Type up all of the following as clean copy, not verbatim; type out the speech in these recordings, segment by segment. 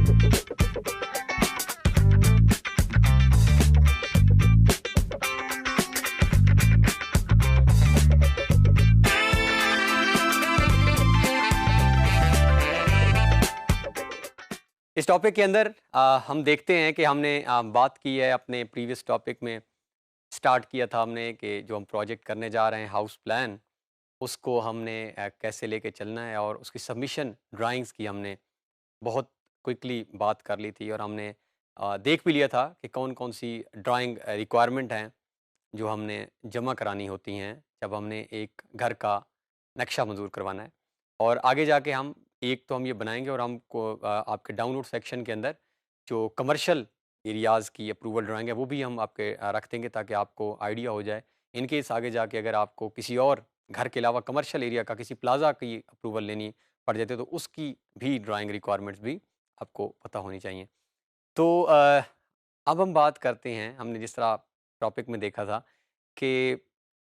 इस टॉपिक के अंदर हम देखते हैं कि हमने बात की है अपने प्रीवियस टॉपिक में। स्टार्ट किया था हमने कि जो हम प्रोजेक्ट करने जा रहे हैं हाउस प्लान, उसको हमने कैसे लेके चलना है, और उसकी सबमिशन ड्राइंग्स की हमने बहुत क्विकली बात कर ली थी। और हमने देख भी लिया था कि कौन कौन सी ड्राइंग रिक्वायरमेंट हैं जो हमने जमा करानी होती हैं जब हमने एक घर का नक्शा मंजूर करवाना है। और आगे जाके हम एक तो हम ये बनाएंगे, और हमको आपके डाउनलोड सेक्शन के अंदर जो कमर्शियल एरियाज़ की अप्रूवल ड्राइंग है वो भी हम आपके रख देंगे, ताकि आपको आइडिया हो जाए। इन केस आगे जाके अगर आपको किसी और घर के अलावा कमर्शियल एरिया का किसी प्लाजा की अप्रूवल लेनी पड़ जाती है, तो उसकी भी ड्राइंग रिक्वायरमेंट्स भी आपको पता होनी चाहिए। तो अब हम बात करते हैं, हमने जिस तरह टॉपिक में देखा था कि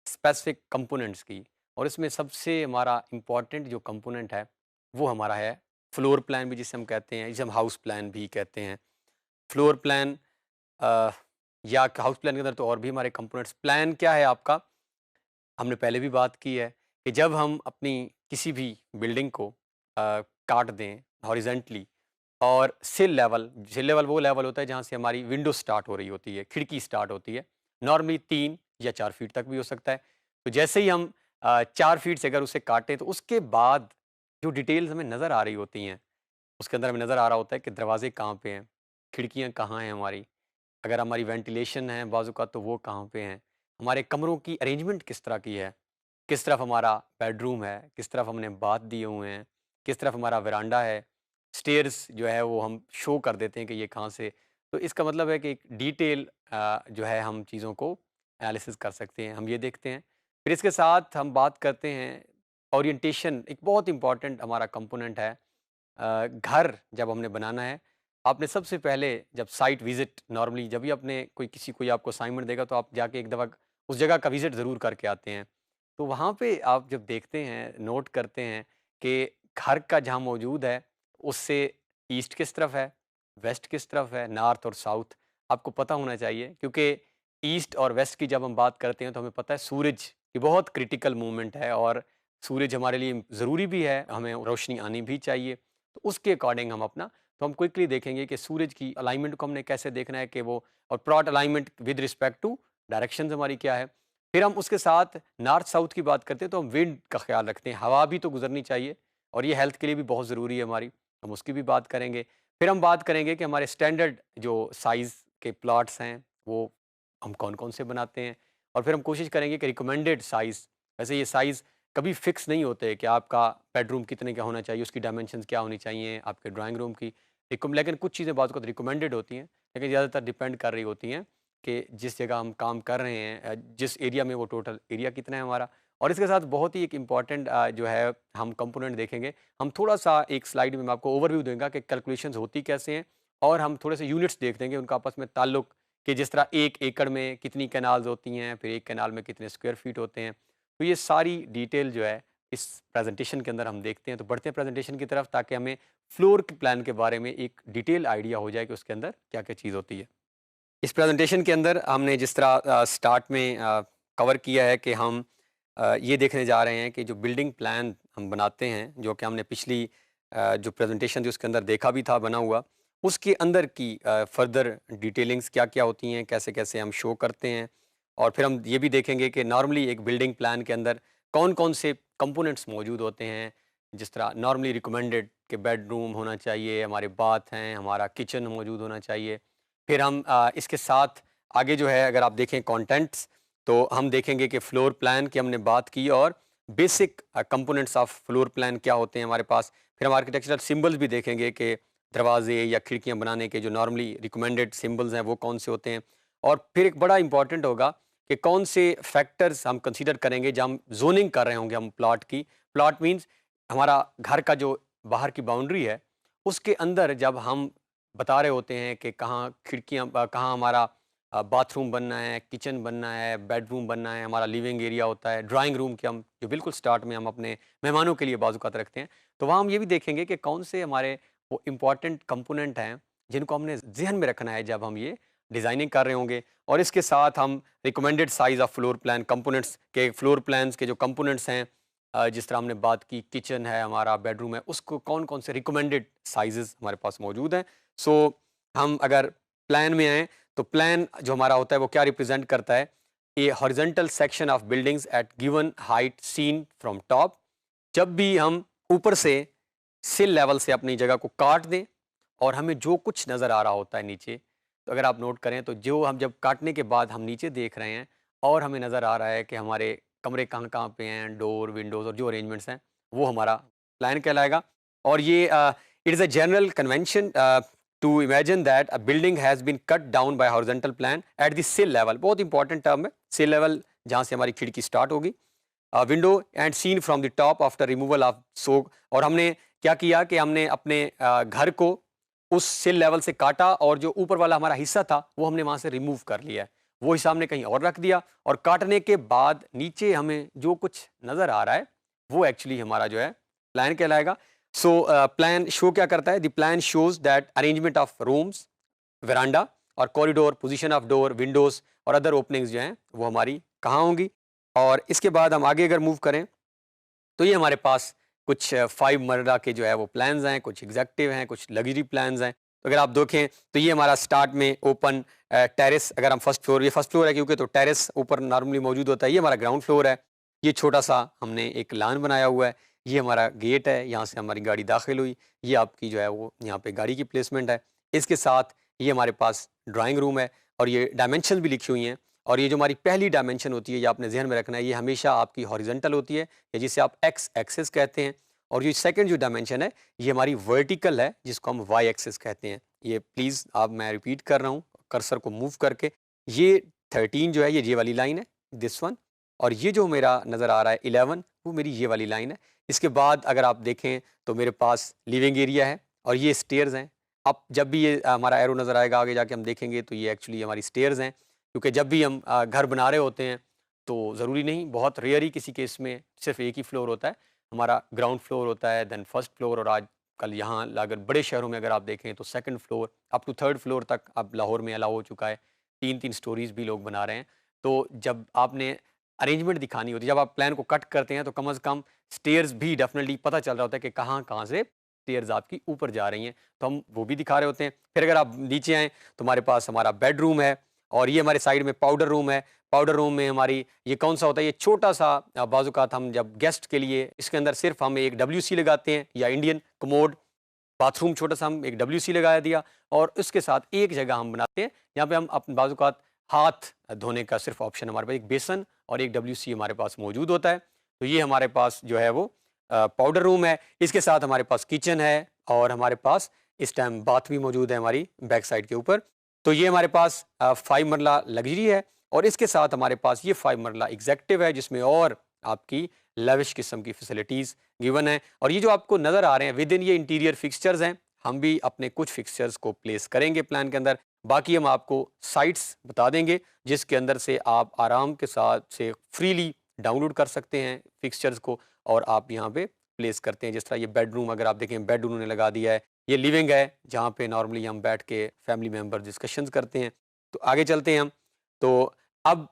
स्पेसिफिक कंपोनेंट्स की, और इसमें सबसे हमारा इम्पोर्टेंट जो कंपोनेंट है वो हमारा है फ्लोर प्लान, भी जिसे हम कहते हैं, जिसे हम हाउस प्लान भी कहते हैं। फ्लोर प्लान या हाउस प्लान के अंदर तो और भी हमारे कंपोनेंट्स। प्लान क्या है आपका, हमने पहले भी बात की है कि जब हम अपनी किसी भी बिल्डिंग को काट दें हॉरिजेंटली, और सिल लेवल वो लेवल होता है जहाँ से हमारी विंडो स्टार्ट हो रही होती है, खिड़की स्टार्ट होती है। नॉर्मली 3 या 4 फीट तक भी हो सकता है। तो जैसे ही हम 4 फीट से अगर उसे काटें, तो उसके बाद जो डिटेल्स हमें नज़र आ रही होती हैं, उसके अंदर हमें नज़र आ रहा होता है कि दरवाजे कहाँ पे हैं, खिड़कियाँ कहाँ हैं हमारी, अगर हमारी वेंटिलेशन है बाजू का तो वो कहाँ पे हैं, हमारे कमरों की अरेंजमेंट किस तरह की है, किस तरफ हमारा बेडरूम है, किस तरफ हमने बाथ दिए हुए हैं, किस तरफ हमारा वरांडा है, स्टेयर्स जो है वो हम शो कर देते हैं कि ये कहाँ से। तो इसका मतलब है कि एक डिटेल जो है हम चीज़ों को एनालिसिस कर सकते हैं, हम ये देखते हैं। फिर इसके साथ हम बात करते हैं ओरिएंटेशन, एक बहुत इंपॉर्टेंट हमारा कंपोनेंट है। घर जब हमने बनाना है, आपने सबसे पहले जब साइट विज़िट, नॉर्मली जब भी आपने कोई आपको असाइनमेंट देगा तो आप जाके एक दफ़ा उस जगह का विज़िट ज़रूर करके आते हैं। तो वहाँ पे आप जब देखते हैं, नोट करते हैं कि घर का जहाँ मौजूद है, उससे ईस्ट किस तरफ है, वेस्ट किस तरफ है, नॉर्थ और साउथ आपको पता होना चाहिए। क्योंकि ईस्ट और वेस्ट की जब हम बात करते हैं तो हमें पता है सूरज की बहुत क्रिटिकल मूवमेंट है, और सूरज हमारे लिए ज़रूरी भी है, हमें रोशनी आनी भी चाहिए। तो उसके अकॉर्डिंग हम अपना, तो हम क्विकली देखेंगे कि सूरज की अलाइनमेंट को हमने कैसे देखना है कि वो, और plot alignment with respect to directions हमारी क्या है। फिर हम उसके साथ नॉर्थ साउथ की बात करते हैं तो हम विंड का ख्याल रखते हैं, हवा भी तो गुजरनी चाहिए, और ये हेल्थ के लिए भी बहुत ज़रूरी है हमारी, हम उसकी भी बात करेंगे। फिर हम बात करेंगे कि हमारे स्टैंडर्ड जो साइज़ के प्लॉट्स हैं वो हम कौन कौन से बनाते हैं, और फिर हम कोशिश करेंगे कि रिकमेंडेड साइज़, वैसे ये साइज़ कभी फिक्स नहीं होते कि आपका बेडरूम कितने का होना चाहिए, उसकी डायमेंशंस क्या होनी चाहिए, आपके ड्राइंग रूम की लेकिन कुछ चीज़ें बाज़ वक़्त रिकमेंडेड होती हैं, लेकिन ज़्यादातर डिपेंड कर रही होती हैं कि जिस जगह हम काम कर रहे हैं, जिस एरिया में, वो टोटल एरिया कितना है हमारा। और इसके साथ बहुत ही एक इम्पॉर्टेंट जो है हम कंपोनेंट देखेंगे। हम थोड़ा-सा एक स्लाइड में मैं आपको ओवरव्यू दूँगा कि कैलकुलेशंस होती कैसे हैं, और हम थोड़े से यूनिट्स देख देंगे उनका आपस में ताल्लुक, कि जिस तरह 1 एकड़ में कितनी कैनाल्स होती हैं, फिर 1 कैनाल में कितने स्क्वायर फीट होते हैं। तो ये सारी डिटेल जो है इस प्रेजेंटेशन के अंदर हम देखते हैं। तो बढ़ते हैं प्रेजेंटेशन की तरफ, ताकि हमें फ्लोर के प्लान के बारे में एक डिटेल आइडिया हो जाए कि उसके अंदर क्या-क्या चीज़ होती है। इस प्रेजेंटेशन के अंदर हमने जिस तरह स्टार्ट में कवर किया है कि हम ये देखने जा रहे हैं कि जो बिल्डिंग प्लान हम बनाते हैं, जो कि हमने पिछली जो प्रेजेंटेशन थी उसके अंदर देखा भी था बना हुआ, उसके अंदर की फर्दर डिटेलिंग्स क्या-क्या होती हैं, कैसे-कैसे हम शो करते हैं। और फिर हम ये भी देखेंगे कि नॉर्मली एक बिल्डिंग प्लान के अंदर कौन-कौन से कंपोनेंट्स मौजूद होते हैं। जिस तरह नॉर्मली रिकमेंडेड कि बेडरूम होना चाहिए, हमारे बाथ हैं, हमारा किचन मौजूद होना चाहिए। फिर हम इसके साथ आगे जो है, अगर आप देखें कंटेंट्स, तो हम देखेंगे कि फ्लोर प्लान की हमने बात की, और basic components of floor plan क्या होते हैं हमारे पास। फिर हम आर्किटेक्चरल सिंबल्स भी देखेंगे कि दरवाजे या खिड़कियां बनाने के जो नॉर्मली रिकमेंडेड सिंबल्स हैं वो कौन से होते हैं। और फिर एक बड़ा इंपॉर्टेंट होगा कि कौन से फैक्टर्स हम कंसीडर करेंगे जब हम जोनिंग कर रहे होंगे हम प्लॉट की। प्लॉट मीन्स हमारा घर का जो बाहर की बाउंड्री है, उसके अंदर जब हम बता रहे होते हैं कि कहाँ खिड़कियाँ, कहाँ हमारा बाथरूम बनना है, किचन बनना है, बेडरूम बनना है, हमारा लिविंग एरिया होता है, ड्राइंग रूम के हम जो बिल्कुल स्टार्ट में हम अपने मेहमानों के लिए बाज़ औक़ात रखते हैं। तो वहाँ हम ये भी देखेंगे कि कौन से हमारे वो इम्पॉर्टेंट कंपोनेंट हैं जिनको हमने ज़हन में रखना है जब हम ये डिज़ाइनिंग कर रहे होंगे। और इसके साथ हम recommended size of floor plan components के फ्लोर प्लान्स के जो कंपोनेंट्स हैं, जिस तरह हमने बात की किचन है हमारा, बेडरूम है, उसको कौन-कौन से रिकमेंडेड साइज़ेज़ हमारे पास मौजूद हैं। सो हम अगर प्लान में आएँ तो प्लान जो हमारा होता है वो क्या रिप्रेज़ेंट करता है? A horizontal section of buildings at given height seen from top. जब भी हम ऊपर से सिल लेवल से अपनी जगह को काट दें और हमें जो कुछ नज़र आ रहा होता है नीचे, तो अगर आप नोट करें तो जो हम जब काटने के बाद हम नीचे देख रहे हैं और हमें नज़र आ रहा है कि हमारे कमरे कहाँ-कहाँ पे हैं, डोर, विंडोज़ और जो अरेंजमेंट्स हैं, वो हमारा प्लान कहलाएगा। और ये it is a general convention to imagine that a building has been cut down by horizontal plan at the sill level. बहुत इंपॉर्टेंट टर्म है, सिल लेवल जहाँ से हमारी खिड़की स्टार्ट होगी। Window and seen from the top after removal of सोग। और हमने क्या किया कि हमने अपने घर को उस सिल लेवल से काटा और जो ऊपर वाला हमारा हिस्सा था वो हमने वहां से रिमूव कर लिया है, वो हिस्सा हमने कहीं और रख दिया। और काटने के बाद नीचे हमें जो कुछ नजर आ रहा है वो एक्चुअली हमारा जो है प्लान कहलाएगा। सो प्लान शो क्या करता है? The plan shows that arrangement of rooms, veranda और corridor, position of door, windows और अदर ओपनिंग्स जो हैं वो हमारी कहाँ होंगी। और इसके बाद हम आगे अगर मूव करें तो ये हमारे पास कुछ 5 मरला के जो है वो प्लान्स हैं, कुछ एग्जेक्टिव हैं, कुछ लग्जरी प्लान्स हैं। तो अगर आप देखें तो ये हमारा स्टार्ट में ओपन टेरेस, अगर हम फर्स्ट फ्लोर, ये फर्स्ट फ्लोर है क्योंकि तो टेरेस ऊपर नॉर्मली मौजूद होता है, ये हमारा ग्राउंड फ्लोर है। ये छोटा सा हमने एक लान बनाया हुआ है, ये हमारा गेट है, यहाँ से हमारी गाड़ी दाखिल हुई, ये आपकी जो है वो यहाँ पे गाड़ी की प्लेसमेंट है। इसके साथ ये हमारे पास ड्राइंग रूम है और ये डायमेंशन भी लिखी हुई हैं। और ये जो हमारी पहली डायमेंशन होती है, ये आपने ज़हन में रखना है, ये हमेशा आपकी हॉरिजॉन्टल होती है या जिसे आप एक्स एक्सिस कहते हैं। और ये सेकंड जो डायमेंशन है ये हमारी वर्टिकल है जिसको हम वाई एक्सिस कहते हैं। ये प्लीज़ आप, मैं रिपीट कर रहा हूँ कर्सर को मूव करके, ये 13 जो है ये वाली लाइन है, दिस वन। और ये जो मेरा नज़र आ रहा है 11, वो मेरी ये वाली लाइन है। इसके बाद अगर आप देखें तो मेरे पास लिविंग एरिया है और ये स्टेयर्स हैं। अब जब भी ये हमारा एरो नज़र आएगा आगे जाके हम देखेंगे तो ये एक्चुअली हमारी स्टेयर्स हैं, क्योंकि जब भी हम घर बना रहे होते हैं तो ज़रूरी नहीं, बहुत रेयर ही किसी केस में सिर्फ एक ही फ्लोर होता है। हमारा ग्राउंड फ्लोर होता है, देन फर्स्ट फ्लोर, और आजकल यहाँ अगर बड़े शहरों में अगर आप देखें तो second floor up to third floor तक अब लाहौर में अलाउ हो चुका है। 3-3 स्टोरीज़ भी लोग बना रहे हैं। तो जब आपने अरेंजमेंट दिखानी होती है, जब आप प्लान को कट करते हैं तो कम से कम स्टेयर्स भी डेफिनेटली पता चल रहा होता है कि कहाँ-कहाँ से स्टेयर्स आपकी ऊपर जा रही हैं, तो हम वो भी दिखा रहे होते हैं। फिर अगर आप नीचे आएँ तो हमारे पास हमारा बेडरूम है और ये हमारे साइड में पाउडर रूम है। पाउडर रूम में हमारी ये कौन-सा होता है, ये छोटा-सा बाज़-औक़ात हम जब गेस्ट के लिए इसके अंदर सिर्फ़ हम एक डब्ल्यूसी लगाते हैं या इंडियन कमोड, बाथरूम छोटा-सा हम एक डब्ल्यूसी लगा दिया और उसके साथ एक जगह हम बनाते हैं, जहाँ पे हम अपने बाज़-औक़ात हाथ धोने का सिर्फ़ ऑप्शन हमारे पास एक बेसन और एक डब्ल्यूसी हमारे पास मौजूद होता है। तो ये हमारे पास जो है वो पाउडर रूम है। इसके साथ हमारे पास किचन है और हमारे पास इस टाइम बाथ भी मौजूद है हमारी बैक साइड के ऊपर। तो ये हमारे पास 5 मरला लग्जरी है और इसके साथ हमारे पास ये 5 मरला एग्जेक्टिव है जिसमें और आपकी लेविश किस्म की फैसिलिटीज़ गिवन है। और ये जो आपको नज़र आ रहे हैं विद इन ये इंटीरियर फिक्सचर्स हैं, हम भी अपने कुछ फिक्सचर्स को प्लेस करेंगे प्लान के अंदर। बाकी हम आपको साइट्स बता देंगे जिसके अंदर से आप आराम के साथ से फ्रीली डाउनलोड कर सकते हैं फिक्सचर्स को और आप यहाँ पे प्लेस करते हैं। जिस तरह ये बेडरूम, अगर आप देखें बेड उन्होंने लगा दिया है, ये लिविंग है जहाँ पे नॉर्मली हम बैठ के फैमिली मेंबर डिस्कशंस करते हैं। तो आगे चलते हैं हम। तो अब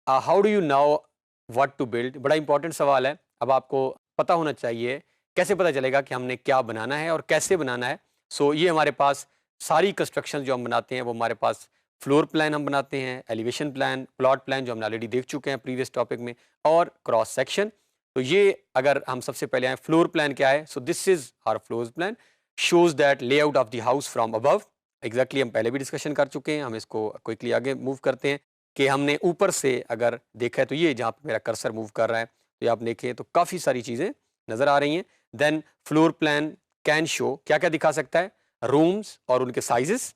how do you know what to build, बड़ा इंपॉर्टेंट सवाल है। अब आपको पता होना चाहिए कैसे पता चलेगा कि हमने क्या बनाना है और कैसे बनाना है। सो ये हमारे पास सारी कंस्ट्रक्शन जो हम बनाते हैं वो हमारे पास फ्लोर प्लान हम बनाते हैं, एलिवेशन प्लान, प्लॉट प्लान जो हमने ऑलरेडी देख चुके हैं प्रीवियस टॉपिक में, और क्रॉस सेक्शन। तो ये अगर हम सबसे पहले आए फ्लोर प्लान क्या है, so this is our floor plan shows that layout of the house from above. Exactly हम पहले भी डिस्कशन कर चुके हैं, हम इसको क्विकली आगे मूव करते हैं कि हमने ऊपर से अगर देखा है तो ये जहाँ पे मेरा कर्सर मूव कर रहा है तो ये आप देखें तो काफ़ी सारी चीज़ें नज़र आ रही हैं। Then floor plan can show क्या क्या दिखा सकता है, रूम्स और उनके साइजेस।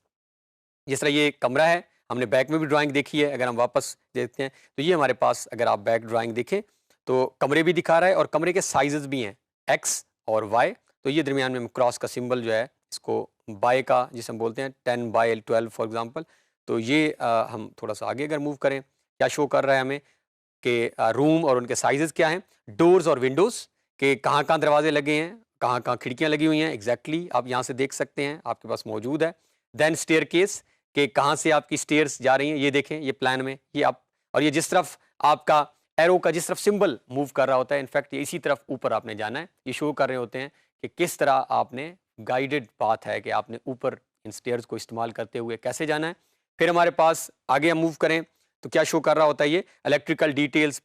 जिस तरह ये कमरा है, हमने बैक में भी ड्राइंग देखी है, अगर हम वापस देखते हैं तो ये हमारे पास अगर आप बैक ड्राइंग देखें तो कमरे भी दिखा रहा है और कमरे के साइजेस भी हैं एक्स और वाई। तो ये दरमियान में क्रॉस का सिंबल जो है इसको बाय का जिसे हम बोलते हैं 10/12 फॉर एग्जांपल। तो ये हम थोड़ा सा आगे अगर मूव करें क्या शो कर रहा है हमें कि रूम और उनके साइजेस क्या हैं, डोर्स और विंडोज़ के कहाँ-कहाँ दरवाजे लगे हैं, कहाँ कहाँ खिड़कियाँ लगी हुई हैं एग्जैक्टली आप यहाँ से देख सकते हैं, आपके पास मौजूद है। देन स्टेयरकेस के कहाँ से आपकी स्टेयर्स जा रही हैं ये देखें, ये प्लान में ये आप, और ये जिस तरफ आपका एरो का जिस तरफ सिंबल मूव कर रहा होता है, इनफैक्ट ये इसी तरफ ऊपर आपने जाना है। ये शो कर रहे होते हैं कि किस तरह आपने गाइडेड पाथ है कि आपने ऊपर इन स्टेयर्स को इस्तेमाल करते हुए कैसे जाना है। फिर हमारे पास आगे हम मूव करें तो क्या शो कर रहा होता है, ये इलेक्ट्रिकल डिटेल्स,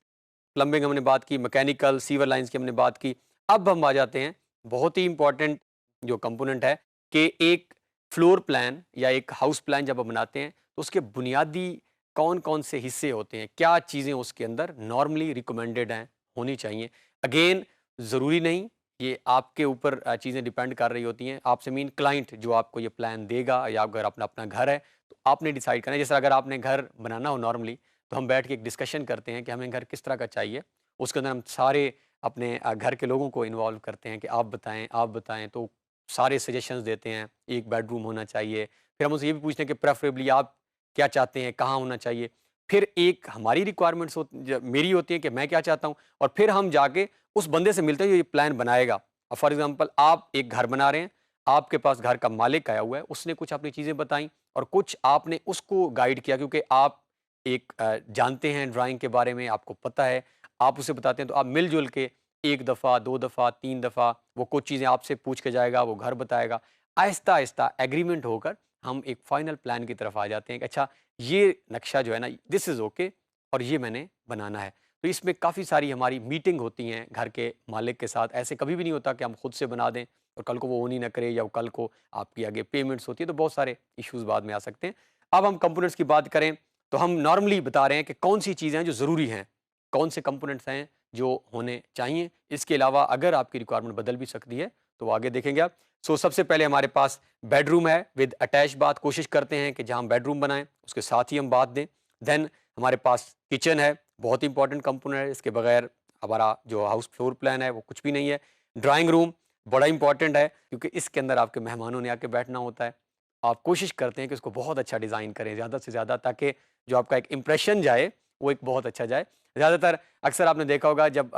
प्लम्बिंग हमने बात की, मैकेनिकल सीवर लाइंस की हमने बात की। अब हम आ जाते हैं बहुत ही इंपॉर्टेंट जो कंपोनेंट है कि एक फ्लोर प्लान या एक हाउस प्लान जब हम बनाते हैं तो उसके बुनियादी कौन कौन से हिस्से होते हैं, क्या चीज़ें उसके अंदर नॉर्मली रिकमेंडेड हैं होनी चाहिए। अगेन ज़रूरी नहीं, ये आपके ऊपर चीज़ें डिपेंड कर रही होती हैं। आपसे मीन क्लाइंट जो आपको ये प्लान देगा, या अगर अपना अपना घर है तो आपने डिसाइड करना है। जैसे अगर आपने घर बनाना हो नॉर्मली तो हम बैठ के एक डिस्कशन करते हैं कि हमें घर किस तरह का चाहिए। उसके अंदर हम सारे अपने घर के लोगों को इन्वॉल्व करते हैं कि आप बताएं, तो सारे सजेशंस देते हैं। एक बेडरूम होना चाहिए, फिर हम उनसे ये भी पूछते हैं कि प्रेफरेबली आप क्या चाहते हैं, कहाँ होना चाहिए। फिर एक हमारी रिक्वायरमेंट्स मेरी होती है कि मैं क्या चाहता हूँ, और फिर हम जाके उस बंदे से मिलते हैं जो ये प्लान बनाएगा। अब फॉर एग्जांपल आप एक घर बना रहे हैं, आपके पास घर का मालिक आया हुआ है, उसने कुछ अपनी चीज़ें बताई और कुछ आपने उसको गाइड किया, क्योंकि आप एक जानते हैं ड्राइंग के बारे में, आपको पता है, आप उसे बताते हैं, तो आप मिलजुल के 1 दफ़ा, 2 दफ़ा, 3 दफ़ा वो कुछ चीज़ें आपसे पूछ के जाएगा, वो घर बताएगा। आहिस्ता-आहिस्ता एग्रीमेंट होकर हम एक फाइनल प्लान की तरफ आ जाते हैं कि अच्छा ये नक्शा जो है ना, दिस इज़ ओके, और ये मैंने बनाना है। तो इसमें काफ़ी सारी हमारी मीटिंग होती हैं घर के मालिक के साथ। ऐसे कभी भी नहीं होता कि हम खुद से बना दें और कल को वो ओन ही ना करे, या कल को आपकी आगे पेमेंट्स होती है, तो बहुत सारे इश्यूज़ बाद में आ सकते हैं। अब हम कंपोनेंट्स की बात करें तो हम नॉर्मली बता रहे हैं कि कौन सी चीज़ें हैं जो ज़रूरी हैं, कौन से कंपोनेंट्स हैं जो होने चाहिए। इसके अलावा अगर आपकी रिक्वायरमेंट बदल भी सकती है तो वो आगे देखेंगे आप। सो सबसे पहले हमारे पास बेडरूम है विद अटैच बाथ, कोशिश करते हैं कि जहाँ हम बेडरूम बनाएं उसके साथ ही हम बाथ दें। देन हमारे पास किचन है, बहुत इंपॉर्टेंट कंपोनेंट है, इसके बगैर हमारा जो हाउस फ्लोर प्लान है वो कुछ भी नहीं है। ड्राइंग रूम बड़ा इंपॉर्टेंट है क्योंकि इसके अंदर आपके मेहमानों ने आके बैठना होता है। आप कोशिश करते हैं कि उसको बहुत अच्छा डिज़ाइन करें ज़्यादा से ज़्यादा, ताकि जो आपका एक इम्प्रेशन जाए वो एक बहुत अच्छा जाए। ज़्यादातर अक्सर आपने देखा होगा जब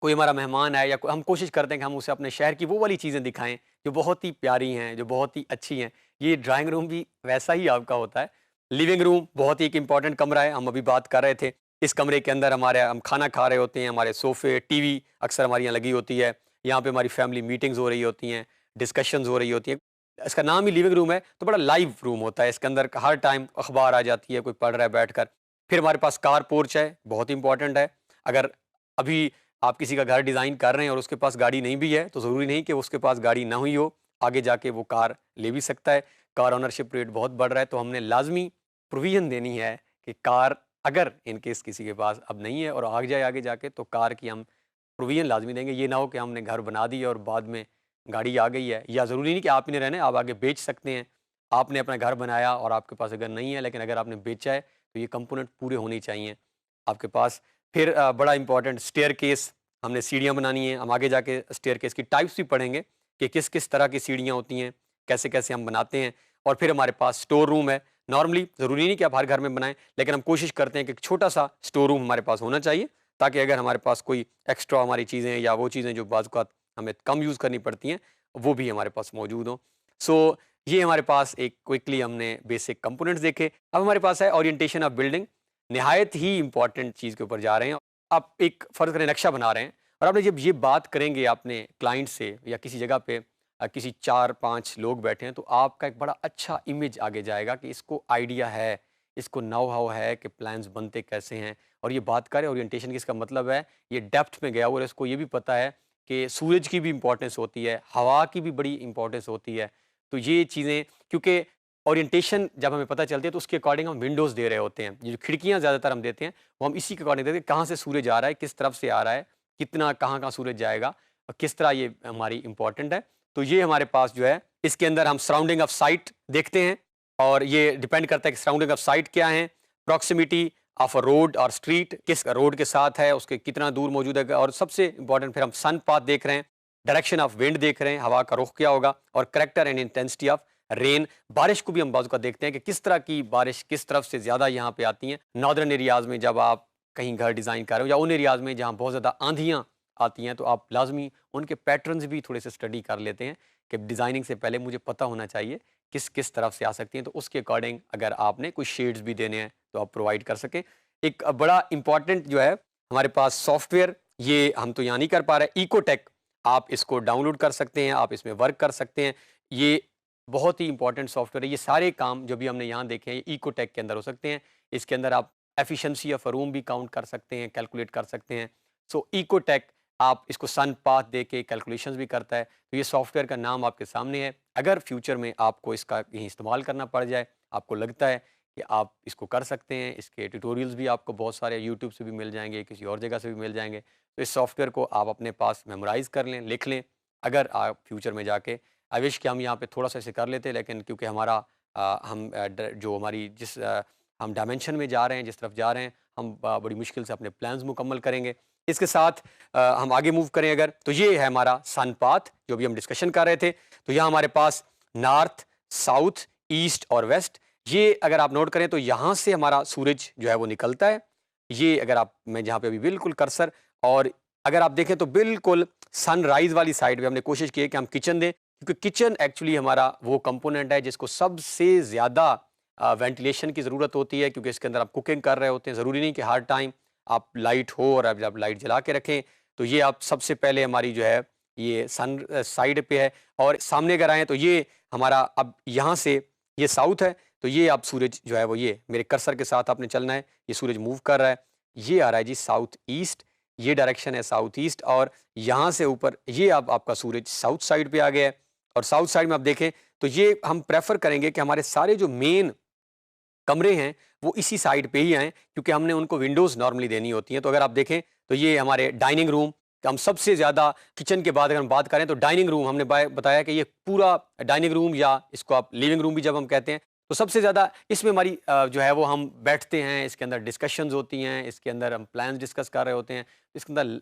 कोई हमारा मेहमान आए या हम कोशिश करते हैं कि हम उसे अपने शहर की वो वाली चीज़ें दिखाएं जो बहुत ही प्यारी हैं, जो बहुत ही अच्छी हैं। ये ड्राइंग रूम भी वैसा ही आपका होता है। लिविंग रूम बहुत ही एक इंपॉर्टेंट कमरा है, हम अभी बात कर रहे थे। इस कमरे के अंदर हमारे हम खाना खा रहे होते हैं, हमारे सोफ़े, टीवी अक्सर हमारी यहाँ लगी होती है। यहाँ पे हमारी फैमिली मीटिंग्स हो रही होती हैं, डिस्कशंस हो रही होती हैं। इसका नाम ही लिविंग रूम है तो बड़ा लाइव रूम होता है। इसके अंदर हर टाइम अखबार आ जाती है, कोई पढ़ रहा है बैठकर। फिर हमारे पास कार पोर्च है, बहुत इंपॉर्टेंट है। अगर अभी आप किसी का घर डिज़ाइन कर रहे हैं और उसके पास गाड़ी नहीं भी है तो ज़रूरी नहीं कि उसके पास गाड़ी ना हुई हो, आगे जाके वो कार ले भी सकता है। कार ओनरशिप रेट बहुत बढ़ रहा है तो हमने लाजमी प्रोविज़न देनी है कि कार अगर इन केस किसी के पास अब नहीं है और आ जाए आगे जाके, तो कार की हम प्रोविज़न लाजमी देंगे। ये ना हो कि हमने घर बना दिया और बाद में गाड़ी आ गई है, या ज़रूरी नहीं कि आप ही ने रहना है, आप आगे बेच सकते हैं। आपने अपना घर बनाया और आपके पास अगर नहीं है, लेकिन अगर आपने बेचा है तो ये कंपोनेंट पूरे होने चाहिए आपके पास। फिर बड़ा इंपॉर्टेंट स्टेयरकेस, हमने सीढ़ियाँ बनानी हैं। हम आगे जाके स्टेयरकेस की टाइप्स भी पढ़ेंगे कि किस किस तरह की सीढ़ियाँ होती हैं, कैसे कैसे हम बनाते हैं। और फिर हमारे पास स्टोर रूम है। नॉर्मली ज़रूरी नहीं कि आप हर घर में बनाएं, लेकिन हम कोशिश करते हैं कि एक छोटा सा स्टोर रूम हमारे पास होना चाहिए, ताकि अगर हमारे पास कोई एक्स्ट्रा हमारी चीज़ें या वो चीज़ें जो बाज़ औक़ात हमें कम यूज़ करनी पड़ती हैं, वो भी हमारे पास मौजूद हों। सो ये हमारे पास एक क्विकली हमने बेसिक कंपोनेंट्स देखे। अब हमारे पास है ओरिएंटेशन ऑफ बिल्डिंग। निहायत ही इंपॉर्टेंट चीज़ के ऊपर जा रहे हैं। आप एक फ़र्ज़ करें नक्शा बना रहे हैं और आपने जब ये बात करेंगे अपने क्लाइंट से या किसी जगह पे किसी 4-5 लोग बैठे हैं, तो आपका एक बड़ा अच्छा इमेज आगे जाएगा कि इसको आइडिया है, इसको नो हाउ है कि प्लान्स बनते कैसे हैं। और ये बात करें ओरिएंटेशन की, इसका मतलब है ये डेप्थ में गया हुआ है, इसको ये भी पता है कि सूरज की भी इम्पोर्टेंस होती है, हवा की भी बड़ी इम्पोर्टेंस होती है। तो ये चीज़ें, क्योंकि ओरिएंटेशन जब हमें पता चलती है तो उसके अकॉर्डिंग हम विंडोज़ दे रहे होते हैं। ये जो खिड़कियाँ ज़्यादातर हम देते हैं वो हम इसी के अकॉर्डिंग देते हैं, कहाँ से सूरज आ रहा है, किस तरफ से आ रहा है, कितना कहाँ-कहाँ सूरज जाएगा और किस तरह ये हमारी इम्पोर्टेंट है। तो ये हमारे पास जो है इसके अंदर हम सराउंडिंग ऑफ साइट देखते हैं और ये डिपेंड करता है कि सराउंडिंग ऑफ साइट क्या है। प्रॉक्सिमिटी ऑफ अ रोड और स्ट्रीट, किस रोड के साथ है, उसके कितना दूर मौजूद है। और सबसे इंपॉर्टेंट फिर हम सन पाथ देख रहे हैं, डायरेक्शन ऑफ विंड देख रहे हैं, हवा का रुख क्या होगा, और character and intensity of rain, बारिश को भी हम बाजू का देखते हैं कि किस तरह की बारिश किस तरफ से ज़्यादा यहाँ पे आती हैं। नॉर्दर्न एरियाज़ में जब आप कहीं घर डिज़ाइन कर रहे हो, या उन एरियाज़ में जहाँ बहुत ज़्यादा आंधियाँ आती हैं तो आप लाजमी उनके पैटर्न्स भी थोड़े से स्टडी कर लेते हैं कि डिज़ाइनिंग से पहले मुझे पता होना चाहिए किस किस तरफ से आ सकती हैं, तो उसके अकॉर्डिंग अगर आपने कुछ शेड्स भी देने हैं तो आप प्रोवाइड कर सकें। एक बड़ा इंपॉर्टेंट जो है हमारे पास सॉफ्टवेयर, ये हम तो यहाँ नहीं कर पा रहे, इकोटेक, आप इसको डाउनलोड कर सकते हैं, आप इसमें वर्क कर सकते हैं। ये बहुत ही इंपॉर्टेंट सॉफ्टवेयर है। ये सारे काम जो भी हमने यहाँ देखे हैं ये इकोटेक के अंदर हो सकते हैं। इसके अंदर आप एफिशिएंसी ऑफ अ रूम भी काउंट कर सकते हैं, कैलकुलेट कर सकते हैं। सो इकोटेक, आप इसको सन पाथ दे के कैलकुलेशंस भी करता है। तो ये सॉफ्टवेयर का नाम आपके सामने है। अगर फ्यूचर में आपको इसका कहीं इस्तेमाल करना पड़ जाए, आपको लगता है कि आप इसको कर सकते हैं, इसके ट्यूटोरियल्स भी आपको बहुत सारे यूट्यूब से भी मिल जाएंगे, किसी और जगह से भी मिल जाएंगे। तो इस सॉफ्टवेयर को आप अपने पास मेमोराइज़ कर लें, लिख लें। अगर आप फ्यूचर में जाके, आई विश कि हम यहाँ पे थोड़ा-सा इसे कर लेते, लेकिन क्योंकि हमारा हम ड जो हमारी जिस हम डायमेंशन में जा रहे हैं, जिस तरफ जा रहे हैं, हम बड़ी मुश्किल से अपने प्लान्स मुकम्मल करेंगे। इसके साथ हम आगे मूव करें अगर, तो ये है हमारा सन पाथ जो भी हम डिस्कशन कर रहे थे। तो यहाँ हमारे पास नॉर्थ, साउथ, ईस्ट और वेस्ट, ये अगर आप नोट करें तो यहाँ से हमारा सूरज जो है वो निकलता है। ये अगर आप, मैं जहाँ पे अभी बिल्कुल कर्सर, और अगर आप देखें तो बिल्कुल सनराइज वाली साइड पे हमने कोशिश की है कि हम किचन दें, क्योंकि किचन एक्चुअली हमारा वो कंपोनेंट है जिसको सबसे ज़्यादा वेंटिलेशन की ज़रूरत होती है, क्योंकि इसके अंदर आप कुकिंग कर रहे होते हैं। ज़रूरी नहीं कि हर टाइम आप लाइट हो और आप लाइट जला के रखें। तो ये आप सबसे पहले हमारी जो है ये सन साइड पे है, और सामने अगर आएँ तो ये हमारा, अब यहाँ से ये साउथ है, तो ये आप सूरज जो है वो, ये मेरे कर्सर के साथ आपने चलना है, ये सूरज मूव कर रहा है, ये आ रहा है जी साउथ ईस्ट, ये डायरेक्शन है साउथ ईस्ट, और यहाँ से ऊपर ये अब आपका सूरज साउथ साइड पे आ गया है। और साउथ साइड में आप देखें तो ये हम प्रेफर करेंगे कि हमारे सारे जो मेन कमरे हैं वो इसी साइड पे ही आएँ, क्योंकि हमने उनको विंडोज़ नॉर्मली देनी होती हैं। तो अगर आप देखें तो ये हमारे डाइनिंग रूम, हम सबसे ज़्यादा किचन के बाद अगर हम बात करें तो डाइनिंग रूम, हमने बताया कि ये पूरा डाइनिंग रूम, या इसको आप लिविंग रूम भी जब हम कहते हैं, तो सबसे ज़्यादा इसमें हमारी जो है वो हम बैठते हैं, इसके अंदर डिस्कशंस होती हैं, इसके अंदर हम प्लान्स डिस्कस कर रहे होते हैं, इसके अंदर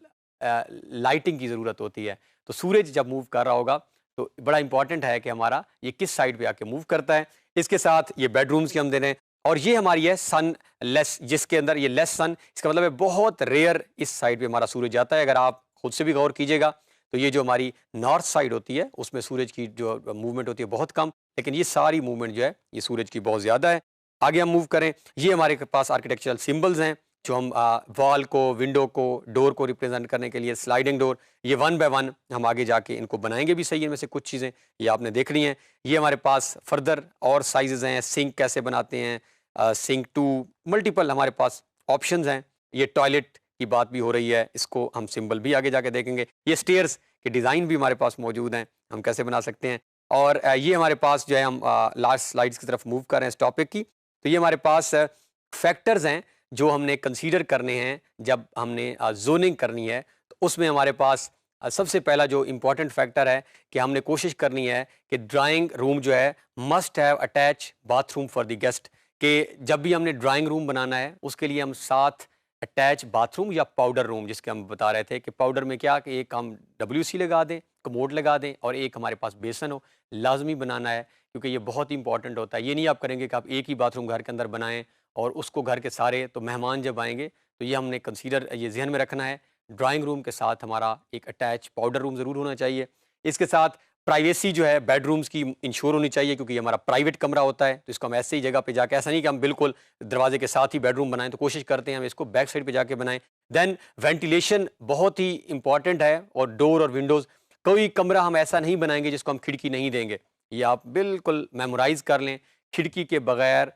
लाइटिंग की ज़रूरत होती है। तो सूरज जब मूव कर रहा होगा तो बड़ा इंपॉर्टेंट है कि हमारा ये किस साइड पे आके मूव करता है। इसके साथ ये बेडरूम्स की हम दे रहे हैं, और ये हमारी है सन लेस, जिसके अंदर ये लेस सन, इसका मतलब है बहुत रेयर इस साइड पे हमारा सूरज आता है। अगर आप खुद से भी गौर कीजिएगा तो ये जो हमारी नॉर्थ साइड होती है उसमें सूरज की जो मूवमेंट होती है बहुत कम, लेकिन ये सारी मूवमेंट जो है ये सूरज की बहुत ज़्यादा है। आगे हम मूव करें, ये हमारे पास आर्किटेक्चरल सिंबल्स हैं जो हम वॉल को, विंडो को, डोर को रिप्रेजेंट करने के लिए, स्लाइडिंग डोर, ये वन बाय वन हम आगे जाके इनको बनाएंगे भी सही। इनमें से कुछ चीज़ें ये आपने देख ली हैं। ये हमारे पास फर्दर और साइजेस हैं, सिंक कैसे बनाते हैं, सिंक टू मल्टीपल हमारे पास ऑप्शंस हैं। ये टॉयलेट की बात भी हो रही है, इसको हम सिंबल भी आगे जाके देखेंगे। ये स्टेयर्स के डिज़ाइन भी हमारे पास मौजूद हैं, हम कैसे बना सकते हैं। और ये हमारे पास जो है, हम लास्ट स्लाइड्स की तरफ मूव कर रहे हैं इस टॉपिक की। तो ये हमारे पास फैक्टर्स हैं जो हमने कंसीडर करने हैं जब हमने जोनिंग करनी है। तो उसमें हमारे पास सबसे पहला जो इम्पोर्टेंट फैक्टर है कि हमने कोशिश करनी है कि ड्राइंग रूम जो है must have attach bathroom for the guest, कि जब भी हमने ड्राइंग रूम बनाना है उसके लिए हम साथ अटैच बाथरूम या पाउडर रूम, जिसके हम बता रहे थे कि पाउडर में क्या कि एक हम WC लगा दें, कमोड लगा दें, और एक हमारे पास बेसन हो, लाजमी बनाना है, क्योंकि ये बहुत ही इंपॉर्टेंट होता है। ये नहीं आप करेंगे कि आप एक ही बाथरूम घर के अंदर बनाएं और उसको घर के सारे, तो मेहमान जब आएंगे तो ये हमने कंसीडर, ये जहन में रखना है। ड्राइंग रूम के साथ हमारा एक अटैच पाउडर रूम ज़रूर होना चाहिए। इसके साथ प्राइवेसी जो है बेडरूम्स की इंश्योर होनी चाहिए, क्योंकि ये हमारा प्राइवेट कमरा होता है। तो इसको हम ऐसे ही जगह पे जाके, ऐसा नहीं कि हम बिल्कुल दरवाजे के साथ ही बेडरूम बनाएं, तो कोशिश करते हैं हम इसको बैक साइड पे जाके बनाएं। देन वेंटिलेशन बहुत ही इंपॉर्टेंट है, और डोर और विंडोज़, कोई कमरा हम ऐसा नहीं बनाएंगे जिसको हम खिड़की नहीं देंगे। ये आप बिल्कुल मेमोराइज कर लें, खिड़की के बगैर,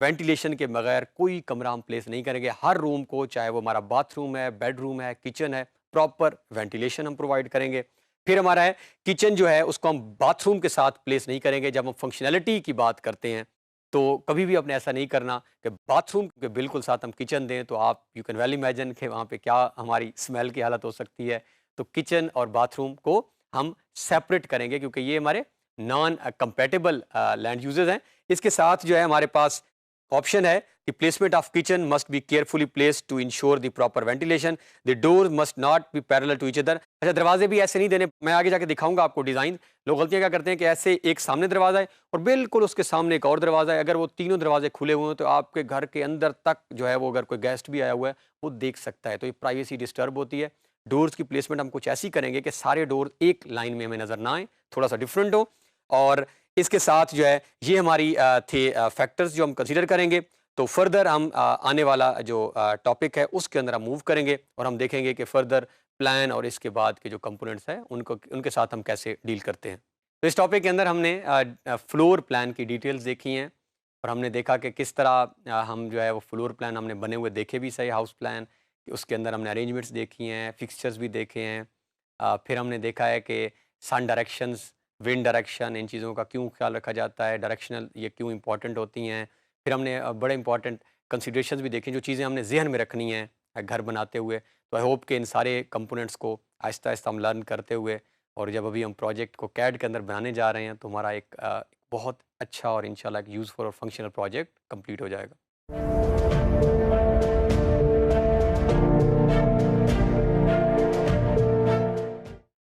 वेंटिलेशन के बगैर कोई कमरा हम प्लेस नहीं करेंगे। हर रूम को, चाहे वो हमारा बाथरूम है, बेडरूम है, किचन है, प्रॉपर वेंटिलेशन हम प्रोवाइड करेंगे। फिर हमारा है किचन जो है उसको हम बाथरूम के साथ प्लेस नहीं करेंगे। जब हम फंक्शनैलिटी की बात करते हैं तो कभी भी आपने ऐसा नहीं करना कि बाथरूम के बिल्कुल साथ हम किचन दें, तो आप यू कैन वेल इमेजिन कि वहाँ पे क्या हमारी स्मेल की हालत हो सकती है। तो किचन और बाथरूम को हम सेपरेट करेंगे, क्योंकि ये हमारे नॉन कंपेटेबल लैंड यूजेस हैं। इसके साथ जो है हमारे पास ऑप्शन है कि placement of kitchen must be carefully placed to ensure the proper ventilation, the door must not be parallel to each other. अच्छा, दरवाजे भी ऐसे नहीं देने, मैं आगे जाके दिखाऊंगा आपको डिजाइन। लोग गलतियां क्या करते हैं कि ऐसे एक सामने दरवाजा है और बिल्कुल उसके सामने एक और दरवाजा है। अगर वो तीनों दरवाजे खुले हुए हैं तो आपके घर के अंदर तक जो है वो, अगर कोई गेस्ट भी आया हुआ है वो देख सकता है, तो ये प्राइवेसी डिस्टर्ब होती है। डोर्स की प्लेसमेंट हम कुछ ऐसी करेंगे कि सारे डोर एक लाइन में हमें नज़र ना आए, थोड़ा सा डिफरेंट हो। और इसके साथ जो है ये हमारी थे फैक्टर्स जो हम कंसीडर करेंगे। तो फर्दर हम आने वाला जो टॉपिक है उसके अंदर हम मूव करेंगे और हम देखेंगे कि फर्दर प्लान और इसके बाद के जो कंपोनेंट्स हैं उनको उनके साथ हम कैसे डील करते हैं। तो इस टॉपिक के अंदर हमने फ्लोर प्लान की डिटेल्स देखी हैं और हमने देखा कि किस तरह हम जो है वो फ्लोर प्लान हमने बने हुए देखे भी सही हाउस प्लान, उसके अंदर हमने अरेंजमेंट्स देखी हैं, फिक्सचर्स भी देखे हैं। फिर हमने देखा है कि सन डायरेक्शंस, विंड डायरेक्शन, इन चीज़ों का क्यों ख्याल रखा जाता है, डायरेक्शनल ये क्यों इंपॉर्टेंट होती हैं। फिर हमने बड़े इंपॉर्टेंट कंसिडरेशंस भी देखी जो चीज़ें हमने जहन में रखनी है घर बनाते हुए। तो आई होप कि इन सारे कंपोनेंट्स को आहिस्ता आहिस्ता हम लर्न करते हुए और जब अभी हम प्रोजेक्ट को कैड के अंदर बनाने जा रहे हैं तो हमारा एक बहुत अच्छा और इंशाल्लाह एक यूज़फुल और फंक्शनल प्रोजेक्ट कंप्लीट हो जाएगा।